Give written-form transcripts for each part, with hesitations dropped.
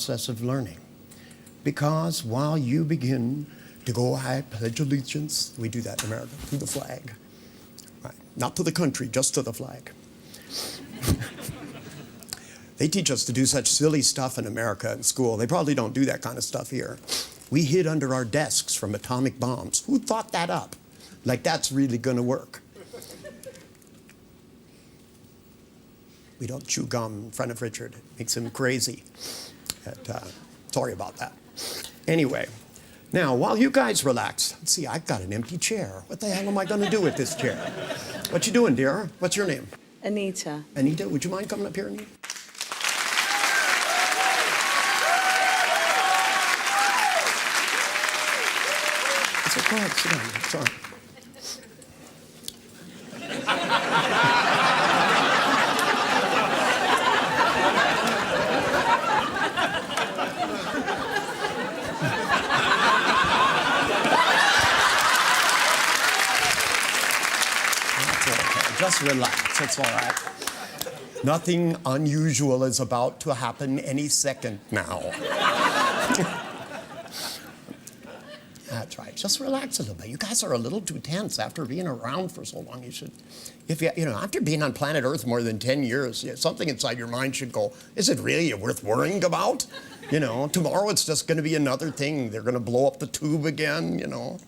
process of learning. Because while you begin to go, I pledge allegiance, we do that in America, to the flag. Right. Not to the country, just to the flag. They teach us to do such silly stuff in America in school. They probably don't do that kind of stuff here. We hid under our desks from atomic bombs. Who thought that up? Like that's really going to work. We don't chew gum in front of Richard. It makes him crazy. Sorry about that. Anyway, now while you guys relax, let's see, I've got an empty chair. What the hell am I going to do with this chair? What you doing, dear? What's your name? Anita. Anita, would you mind coming up here, Anita? It's okay, go ahead, sit down. It's all right. Just relax, that's all right. Nothing unusual is about to happen any second now. That's right, just relax a little bit. You guys are a little too tense after being around for so long. You should, if you know, after being on planet Earth more than 10 years, something inside your mind should go, is it really worth worrying about? You know, tomorrow it's just gonna be another thing. They're gonna blow up the tube again, you know.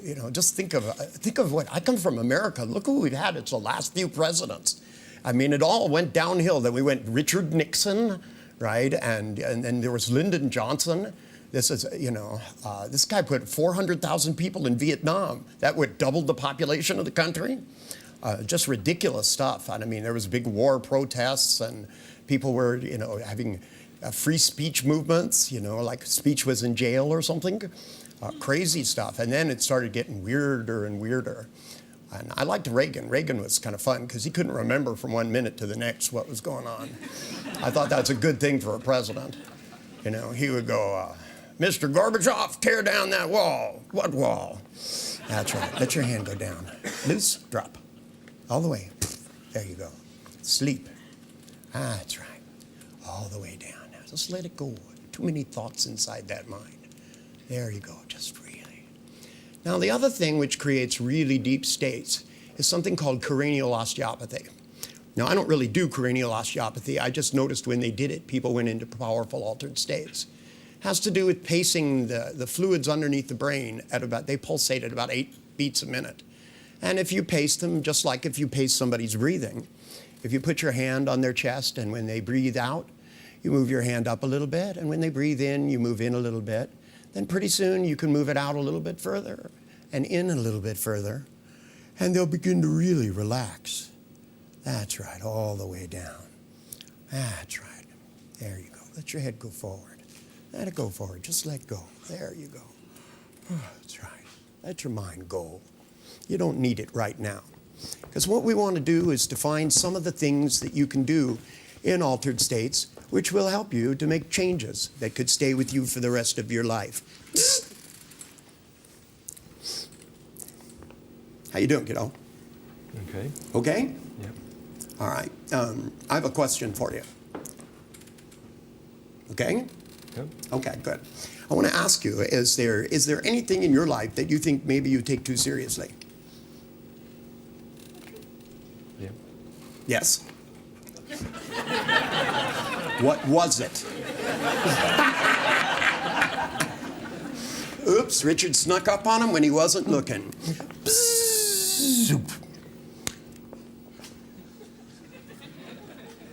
You know, just think of what, I come from America. Look who we've had. It's the last few presidents. I mean, it all went downhill. Then we went Richard Nixon, right? And then there was Lyndon Johnson. This is, you know, this guy put 400,000 people in Vietnam. That would double the population of the country. Just ridiculous stuff. And I mean, there was big war protests and people were, you know, having free speech movements, you know, like speech was in jail or something. Crazy stuff. And then it started getting weirder and weirder. And I liked Reagan. Reagan was kind of fun because he couldn't remember from one minute to the next what was going on. I thought that's a good thing for a president. You know, he would go, Mr. Gorbachev, tear down that wall. What wall? That's right. Let your hand go down. Loose, drop. All the way. There you go. Sleep. That's right. All the way down. Now just let it go. Too many thoughts inside that mind. There you go, just really. Now, the other thing which creates really deep states is something called cranial osteopathy. Now, I don't really do cranial osteopathy. I just noticed when they did it, people went into powerful altered states. It has to do with pacing the fluids underneath the brain at about, they pulsate at about 8 beats a minute. And if you pace them, just like if you pace somebody's breathing, if you put your hand on their chest and when they breathe out, you move your hand up a little bit, and when they breathe in, you move in a little bit. Then pretty soon you can move it out a little bit further and in a little bit further, and they'll begin to really relax. That's right, all the way down. That's right. There you go. Let your head go forward. Let it go forward. Just let go. There you go. That's right. Let your mind go. You don't need it right now. Because what we want to do is to find some of the things that you can do in altered states which will help you to make changes that could stay with you for the rest of your life. How you doing, kiddo? Okay. Okay? Yep. All right. I have a question for you. Okay? Yep. Okay, good. I want to ask you, is there anything in your life that you think maybe you take too seriously? Yep. Yes? What was it? Oops, Richard snuck up on him when he wasn't looking. Zoop.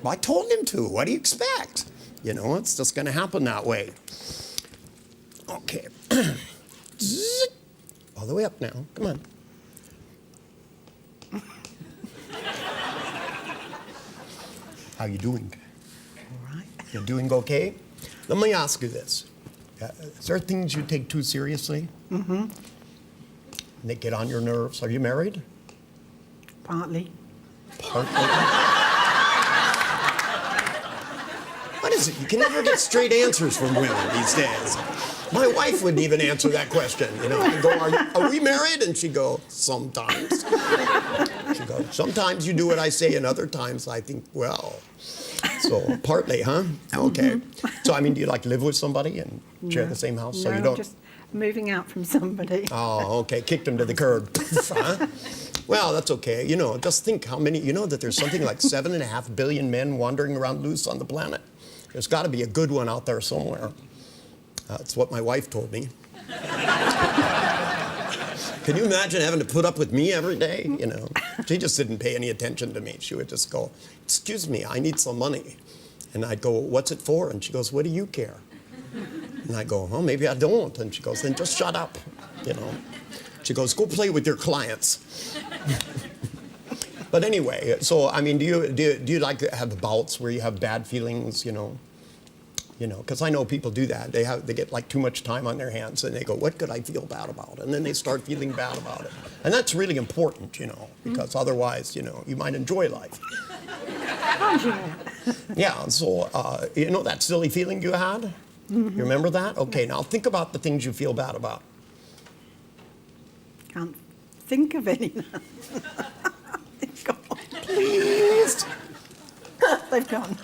Well, I told him to. What do you expect? You know, it's just going to happen that way. Okay. All the way up now. Come on. How you doing? All right. You're doing okay? Let me ask you this. Is there things you take too seriously? Mm-hmm. They get on your nerves. Are you married? Partly. Partly. What is it? You can never get straight answers from women these days. My wife wouldn't even answer that question. You know, I go, are we married? And she'd go, sometimes. She'd go, sometimes you do what I say, and other times I think, well. So partly, huh? Okay. So I mean, do you like live with somebody and share the same house? So No, you I'm don't. just moving out from somebody. Oh, okay. Kicked him to the curb. Huh? Well, that's okay. You know, just think how many. You know that there's something like 7.5 billion men wandering around loose on the planet. There's got to be a good one out there somewhere. That's what my wife told me. Can you imagine having to put up with me every day? You know, she just didn't pay any attention to me. She would just go, "Excuse me, I need some money." And I'd go, "What's it for?" And she goes, "What do you care?" And I go, "Well, maybe I don't." And she goes, "Then just shut up." You know. She goes, "Go play with your clients." But anyway, so I mean, do you like to have bouts where you have bad feelings? You know, because I know people do that. They get like too much time on their hands, and they go, "What could I feel bad about?" And then they start feeling bad about it, and that's really important, you know, because otherwise, you know, you might enjoy life. Yeah. So you know that silly feeling you had. You remember that? Okay. Now think about the things you feel bad about. Can't think of any now. They've gone. Please. They've gone.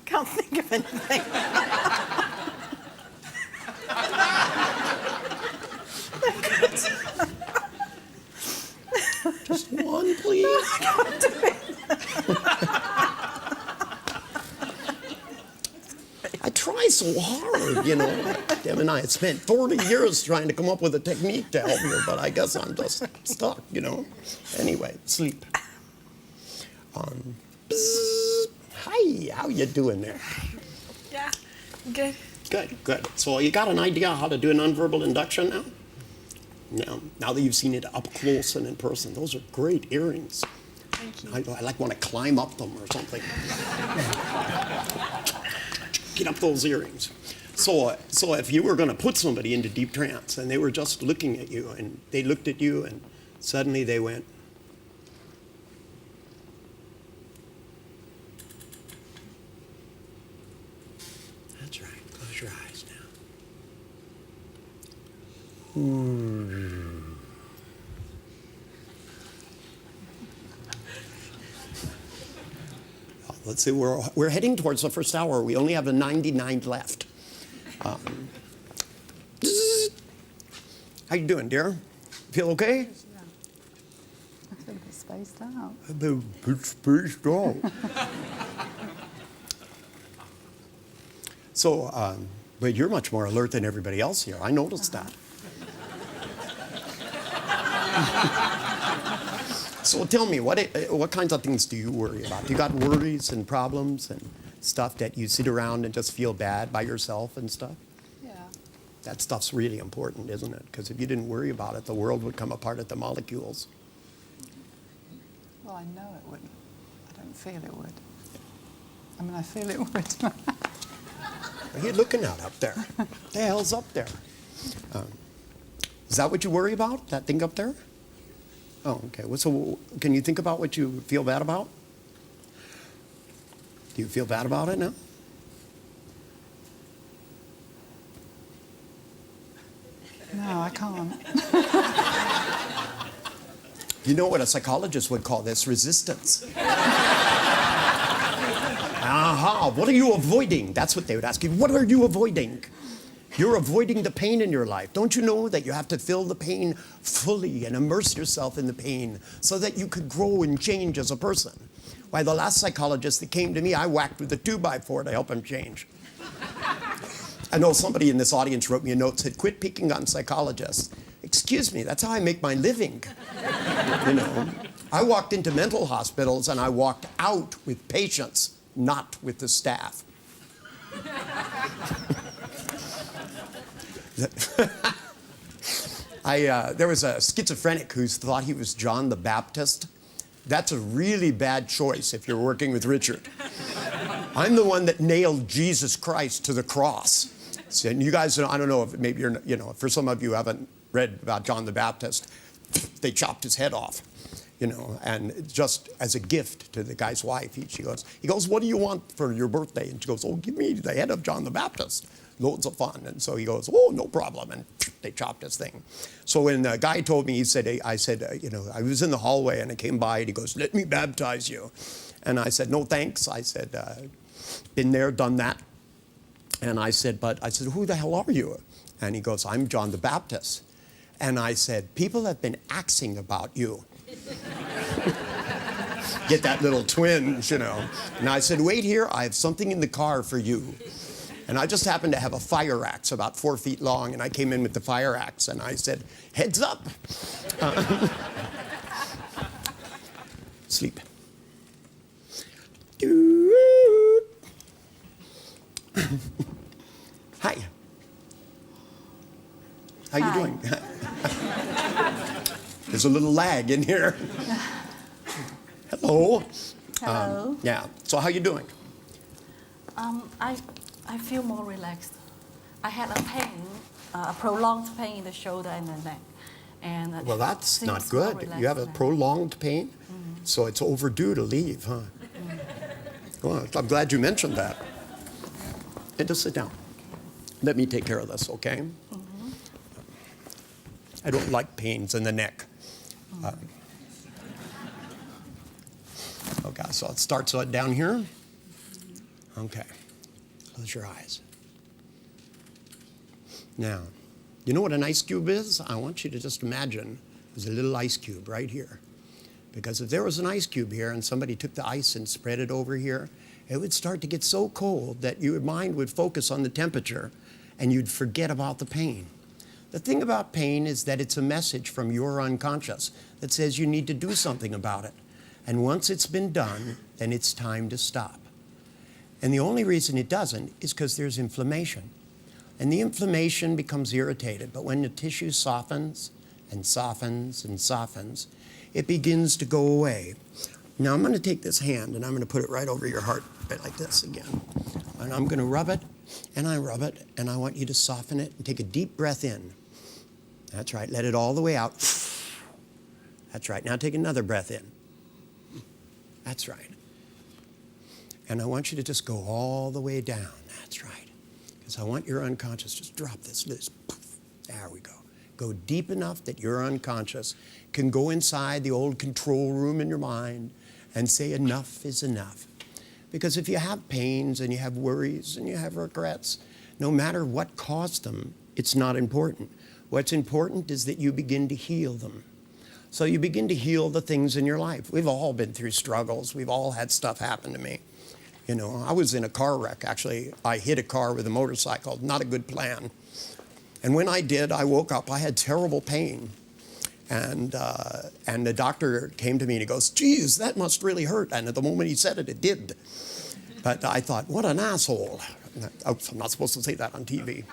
Can't think of anything. Just one, please. I try so hard, you know. Tim and I had spent 40 years trying to come up with a technique to help you, but I guess I'm just stuck, you know. Anyway, sleep. Hi, how you doing there? Yeah, good. Good, good. So you got an idea how to do an unverbal induction now? Now that you've seen it up close and in person, those are great earrings. Thank you. I like want to climb up them or something. Get up those earrings. So if you were going to put somebody into deep trance and they were just looking at you and they looked at you and suddenly they went, that's right, close your eyes now. Let's see, we're heading towards the first hour. We only have a 99 left. How you doing, dear? Feel okay? I feel a bit spaced out. A bit spaced out. So, but you're much more alert than everybody else here. I noticed that. So tell me, what kinds of things do you worry about? Do you got worries and problems and stuff that you sit around and just feel bad by yourself and stuff? Yeah. That stuff's really important, isn't it? Because if you didn't worry about it, the world would come apart at the molecules. Well, I know it would. I don't feel it would. I mean, I feel it would. What are you looking at up there? What the hell's up there? Is that what you worry about, that thing up there? Oh, okay. Well, so can you think about what you feel bad about? Do you feel bad about it now? No, I can't. You know what a psychologist would call this? Resistance. Aha, what are you avoiding? That's what they would ask you. What are you avoiding? You're avoiding the pain in your life. Don't you know that you have to feel the pain fully and immerse yourself in the pain so that you could grow and change as a person? Why, the last psychologist that came to me, I whacked with a 2x4 to help him change. I know somebody in this audience wrote me a note, said, "Quit picking on psychologists." Excuse me, that's how I make my living. You know, I walked into mental hospitals and I walked out with patients, not with the staff. There was a schizophrenic who thought he was John the Baptist. That's a really bad choice if you're working with Richard. I'm the one that nailed Jesus Christ to the cross. So, and you guys, I don't know if maybe you're, you know, for some of you who haven't read about John the Baptist, they chopped his head off, you know, and just as a gift to the guy's wife, he goes, "What do you want for your birthday?" And she goes, "Oh, give me the head of John the Baptist. Loads of fun." And so he goes, "Oh, no problem." And they chopped his thing. So when the guy told me, he said, I said, you know, I was in the hallway and I came by and he goes, "Let me baptize you." And I said, no, thanks. I said, been there, done that. And I said, who the hell are you? And he goes, I'm John the Baptist. And I said, people have been axing about you. Get that little twinge, you know. And I said, wait here, I have something in the car for you. And I just happened to have a fire axe about 4 feet long, and I came in with the fire axe, and I said, heads up. Sleep. Hi. How you doing? There's a little lag in here. Hello. Hello. Yeah. So how you doing? I feel more relaxed. I had a pain, a prolonged pain in the shoulder and the neck. And Well, that's seems not more good. relaxed You have a now. prolonged pain, so it's overdue to leave, huh? Well, I'm glad you mentioned that. And just sit down. Let me take care of this, okay? I don't like pains in the neck. Okay, so it starts down here. Okay, close your eyes. Now, you know what an ice cube is? I want you to just imagine there's a little ice cube right here. Because if there was an ice cube here and somebody took the ice and spread it over here, it would start to get so cold that your mind would focus on the temperature and you'd forget about the pain. The thing about pain is that it's a message from your unconscious that says you need to do something about it. And once it's been done, then it's time to stop. And the only reason it doesn't is because there's inflammation. And the inflammation becomes irritated. But when the tissue softens and softens and softens, it begins to go away. Now I'm going to take this hand and I'm going to put it right over your heart, right like this again. And I'm going to rub it, and I rub it, and I want you to soften it and take a deep breath in. That's right. Let it all the way out. That's right. Now take another breath in. That's right. And I want you to just go all the way down. That's right. Because I want your unconscious, just drop this. There we go. Go deep enough that your unconscious can go inside the old control room in your mind and say enough is enough. Because if you have pains and you have worries and you have regrets, no matter what caused them, it's not important. What's important is that you begin to heal them. So you begin to heal the things in your life. We've all been through struggles. We've all had stuff happen to me. You know, I was in a car wreck. Actually, I hit a car with a motorcycle. Not a good plan. And when I did, I woke up. I had terrible pain. And the doctor came to me and he goes, geez, that must really hurt. And at the moment he said it, it did. But I thought, what an asshole. Oops, I'm not supposed to say that on TV.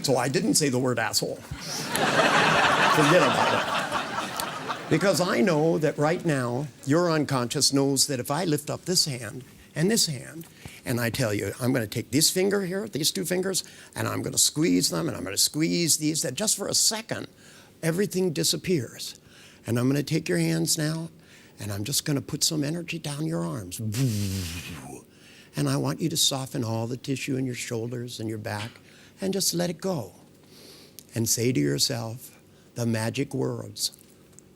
So I didn't say the word asshole. Forget about it. Because I know that right now, your unconscious knows that if I lift up this hand, and I tell you, I'm going to take this finger here, these two fingers, and I'm going to squeeze them, and I'm going to squeeze these, that just for a second, everything disappears. And I'm going to take your hands now, and I'm just going to put some energy down your arms. And I want you to soften all the tissue in your shoulders and your back, and just let it go. And say to yourself the magic words,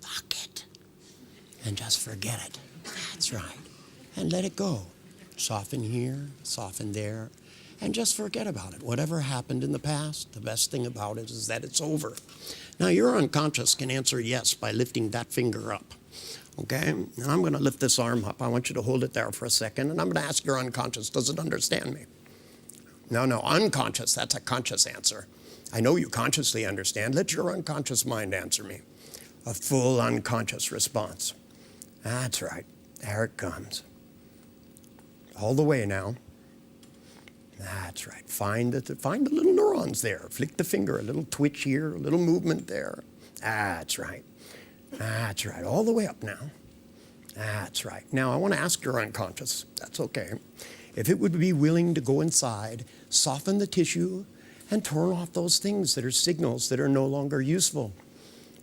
fuck it, and just forget it. That's right. And let it go. Soften here, soften there, and just forget about it. Whatever happened in the past, the best thing about it is that it's over. Now, your unconscious can answer yes by lifting that finger up, okay? And I'm going to lift this arm up. I want you to hold it there for a second, and I'm going to ask your unconscious, does it understand me? No, unconscious, that's a conscious answer. I know you consciously understand. Let your unconscious mind answer me. A full unconscious response. That's right. There it comes. All the way now. That's right. Find the little neurons there. Flick the finger, a little twitch here, a little movement there. That's right. That's right. All the way up now. That's right. Now, I want to ask your unconscious, that's okay, if it would be willing to go inside, soften the tissue, and turn off those things that are signals that are no longer useful.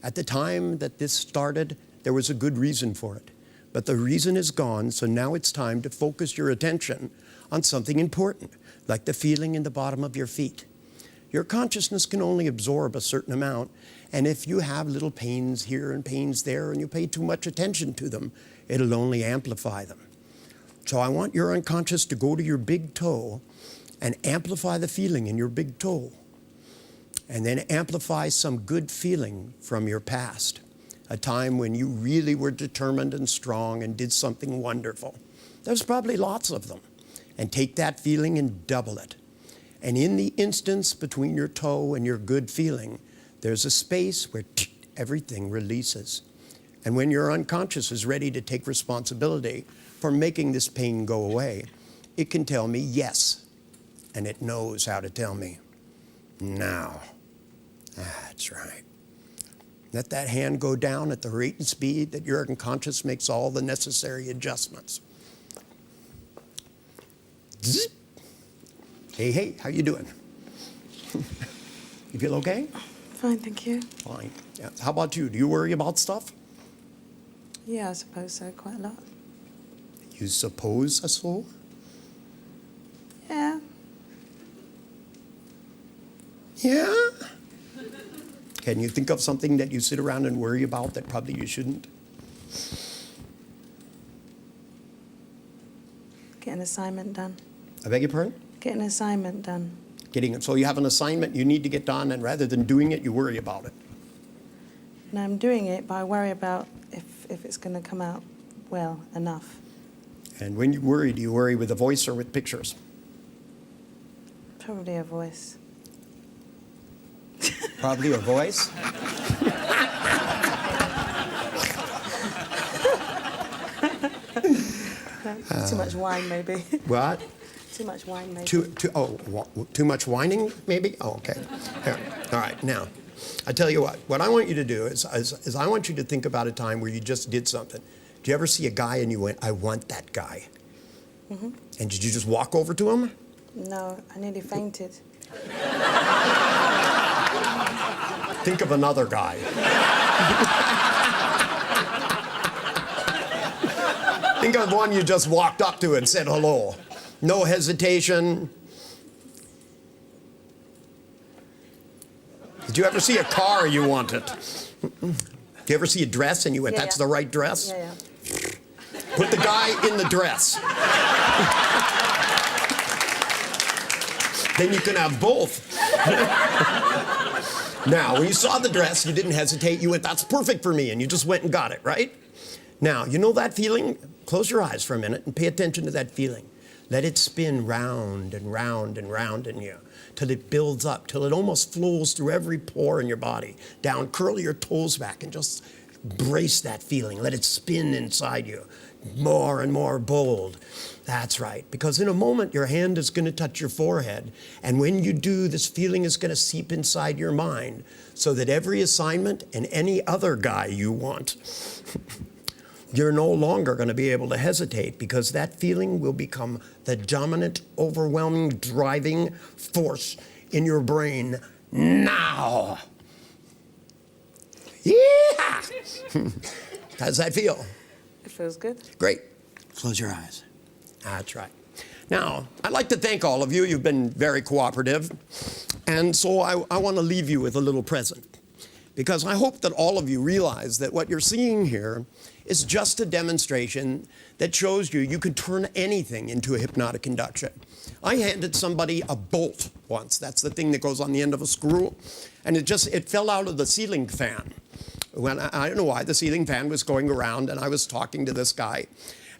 At the time that this started, there was a good reason for it. But the reason is gone, so now it's time to focus your attention on something important, like the feeling in the bottom of your feet. Your consciousness can only absorb a certain amount, and if you have little pains here and pains there, and you pay too much attention to them, it'll only amplify them. So I want your unconscious to go to your big toe and amplify the feeling in your big toe. And then amplify some good feeling from your past, a time when you really were determined and strong and did something wonderful. There's probably lots of them. And take that feeling and double it. And in the instance between your toe and your good feeling, there's a space where everything releases. And when your unconscious is ready to take responsibility for making this pain go away, it can tell me yes. And it knows how to tell me now. That's right. Let that hand go down at the rate and speed that your unconscious makes all the necessary adjustments. Zzz. Hey, hey, how you doing? You feel okay? Fine, thank you. Fine. Yeah. How about you? Do you worry about stuff? Yeah, I suppose so, quite a lot. You suppose so? Yeah. Yeah? Can you think of something that you sit around and worry about that probably you shouldn't? Get an assignment done. I beg your pardon? Get an assignment done. Getting it. So you have an assignment you need to get done, and rather than doing it, you worry about it. And I'm doing it, but I worry about if it's going to come out well enough. And when you worry, do you worry with a voice or with pictures? Probably a voice. Probably a voice. Too much wine, maybe. What? Too much wine, maybe. Too much whining, maybe? Oh, okay. Here. All right, now, I tell you what I want you to do is I want you to think about a time where you just did something. Did you ever see a guy and you went, I want that guy? Mm-hmm. And did you just walk over to him? No, I nearly fainted. Think of another guy. Think of one you just walked up to and said hello. No hesitation. Did you ever see a car you wanted? Did you ever see a dress and you went, that's the right dress? Yeah, yeah. Put the guy in the dress. Then you can have both. Now, when you saw the dress, you didn't hesitate. You went, that's perfect for me. And you just went and got it, right? Now, you know that feeling? Close your eyes for a minute and pay attention to that feeling. Let it spin round and round and round in you till it builds up, till it almost flows through every pore in your body. Down, curl your toes back and just brace that feeling. Let it spin inside you. More and more bold. That's right. Because in a moment, your hand is going to touch your forehead. And when you do, this feeling is going to seep inside your mind so that every assignment and any other guy you want, you're no longer going to be able to hesitate because that feeling will become the dominant, overwhelming, driving force in your brain now. Yeah! How's that feel? It feels good. Great. Close your eyes. That's right. Now, I'd like to thank all of you. You've been very cooperative. And so I want to leave you with a little present. Because I hope that all of you realize that what you're seeing here is just a demonstration that shows you can turn anything into a hypnotic induction. I handed somebody a bolt once. That's the thing that goes on the end of a screw. And it fell out of the ceiling fan. When I don't know why, the ceiling fan was going around and I was talking to this guy.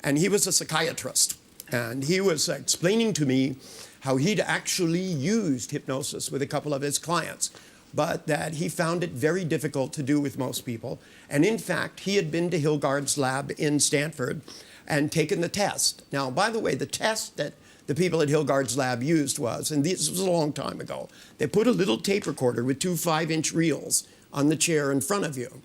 And he was a psychiatrist. And he was explaining to me how he'd actually used hypnosis with a couple of his clients, but that he found it very difficult to do with most people. And in fact, he had been to Hilgard's lab in Stanford and taken the test. Now, by the way, the test that the people at Hilgard's lab used was, and this was a long time ago, they put a little tape recorder with 2 5-inch reels on the chair in front of you.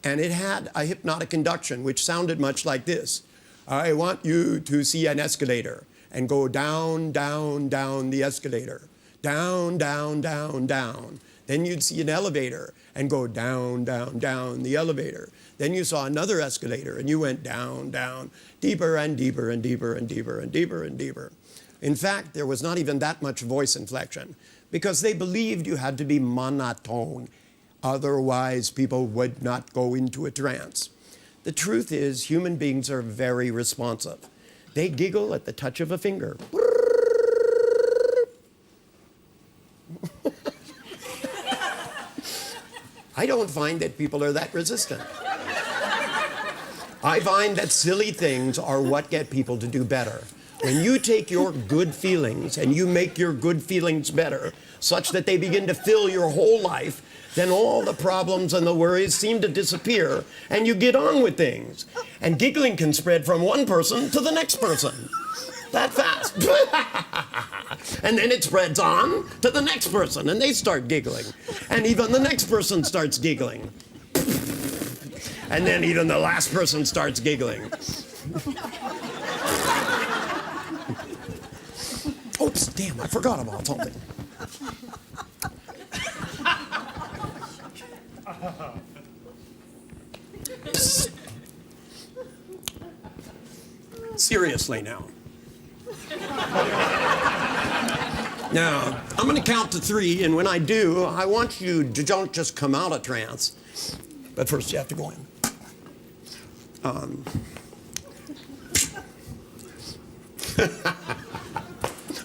And it had a hypnotic induction, which sounded much like this. I want you to see an escalator and go down, down, down the escalator. Down, down, down, down. Then you'd see an elevator and go down, down, down the elevator. Then you saw another escalator and you went down, down, deeper and deeper and deeper and deeper and deeper and deeper. In fact, there was not even that much voice inflection because they believed you had to be monotone. Otherwise, people would not go into a trance. The truth is, human beings are very responsive. They giggle at the touch of a finger. I don't find that people are that resistant. I find that silly things are what get people to do better. When you take your good feelings and you make your good feelings better, such that they begin to fill your whole life, then all the problems and the worries seem to disappear, and you get on with things. And giggling can spread from one person to the next person. That fast. And then it spreads on to the next person, and they start giggling. And even the next person starts giggling. And then even the last person starts giggling. Oops, damn, I forgot about something. Seriously now. Now, I'm going to count to 3, and when I do, I want you to don't just come out of trance, but first you have to go in.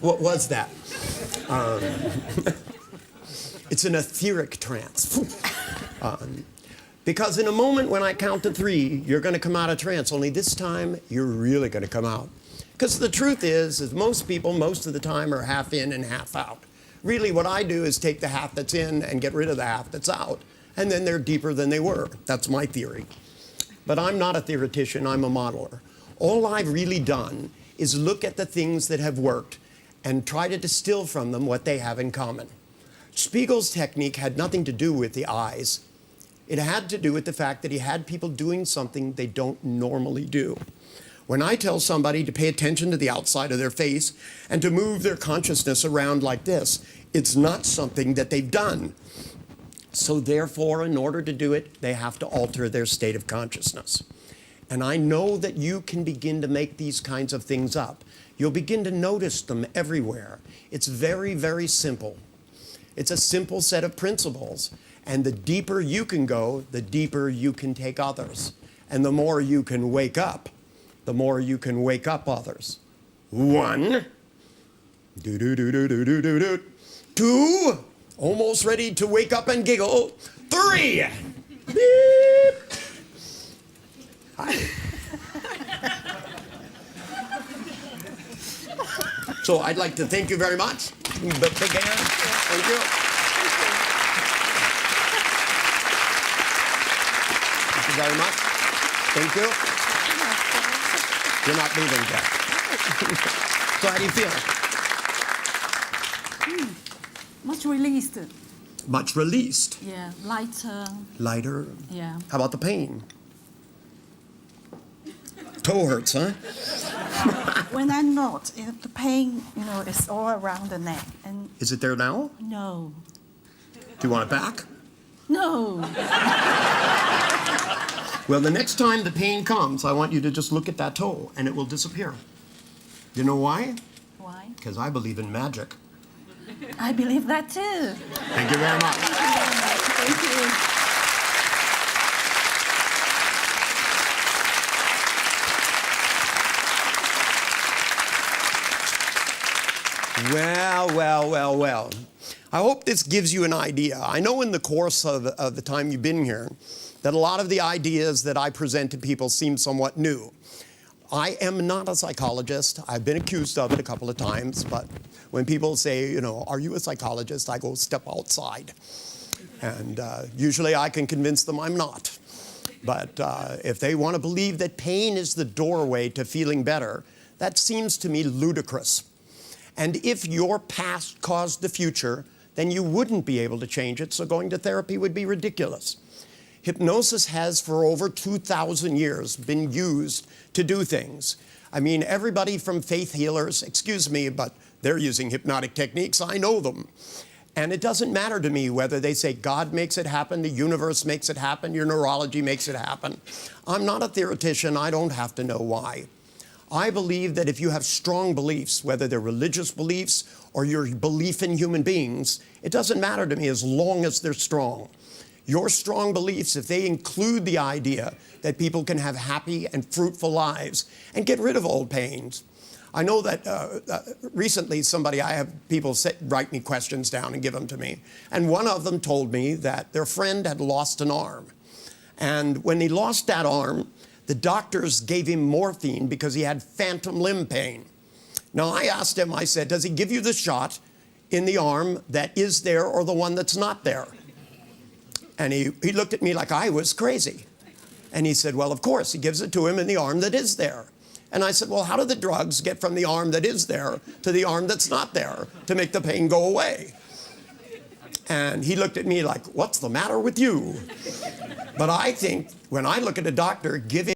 What was that? It's an etheric trance. Because in a moment when I count to 3, you're going to come out of trance, only this time you're really going to come out. Because the truth is most people, most of the time, are half in and half out. Really, what I do is take the half that's in and get rid of the half that's out, and then they're deeper than they were. That's my theory. But I'm not a theoretician, I'm a modeler. All I've really done is look at the things that have worked and try to distill from them what they have in common. Spiegel's technique had nothing to do with the eyes. It had to do with the fact that he had people doing something they don't normally do. When I tell somebody to pay attention to the outside of their face and to move their consciousness around like this, it's not something that they've done. So therefore, in order to do it, they have to alter their state of consciousness. And I know that you can begin to make these kinds of things up. You'll begin to notice them everywhere. It's very, very simple. It's a simple set of principles. And the deeper you can go, the deeper you can take others. And the more you can wake up, the more you can wake up others. 1, do-do-do-do-do-do-do. 2, almost ready to wake up and giggle. 3, beep. Hi. So I'd like to thank you very much. Big hand. Thank you. Thank you very much. Thank you. You're not leaving yet. So how do you feel? Much released. Much released. Yeah, lighter. Lighter. Yeah. How about the pain? Toe hurts, huh? When I'm not, the pain, is all around the neck. And Is it there now? no, Do you want it back? no. Well, the next time the pain comes, I want you to just look at that toe, and it will disappear. You know why? Why? Because I believe in magic. I believe that too. Thank you very much. Thank you. Well. I hope this gives you an idea. I know in the course of the time you've been here that a lot of the ideas that I present to people seem somewhat new. I am not a psychologist. I've been accused of it a couple of times, but when people say, are you a psychologist? I go, step outside. And usually I can convince them I'm not. But if they want to believe that pain is the doorway to feeling better, that seems to me ludicrous. And if your past caused the future, then you wouldn't be able to change it, so going to therapy would be ridiculous. Hypnosis has, for over 2,000 years, been used to do things. I mean, everybody from faith healers, excuse me, but they're using hypnotic techniques, I know them. And it doesn't matter to me whether they say God makes it happen, the universe makes it happen, your neurology makes it happen. I'm not a theoretician, I don't have to know why. I believe that if you have strong beliefs, whether they're religious beliefs or your belief in human beings, it doesn't matter to me as long as they're strong. your strong beliefs, if they include the idea that people can have happy and fruitful lives and get rid of old pains. I know that recently I have people write me questions down and give them to me. And one of them told me that their friend had lost an arm. And when he lost that arm, the doctors gave him morphine because he had phantom limb pain. Now, I asked him, I said, does he give you the shot in the arm that is there or the one that's not there? And he looked at me like I was crazy. And he said, well, of course, he gives it to him in the arm that is there. And I said, well, how do the drugs get from the arm that is there to the arm that's not there to make the pain go away? And he looked at me like, what's the matter with you? But I think when I look at a doctor giving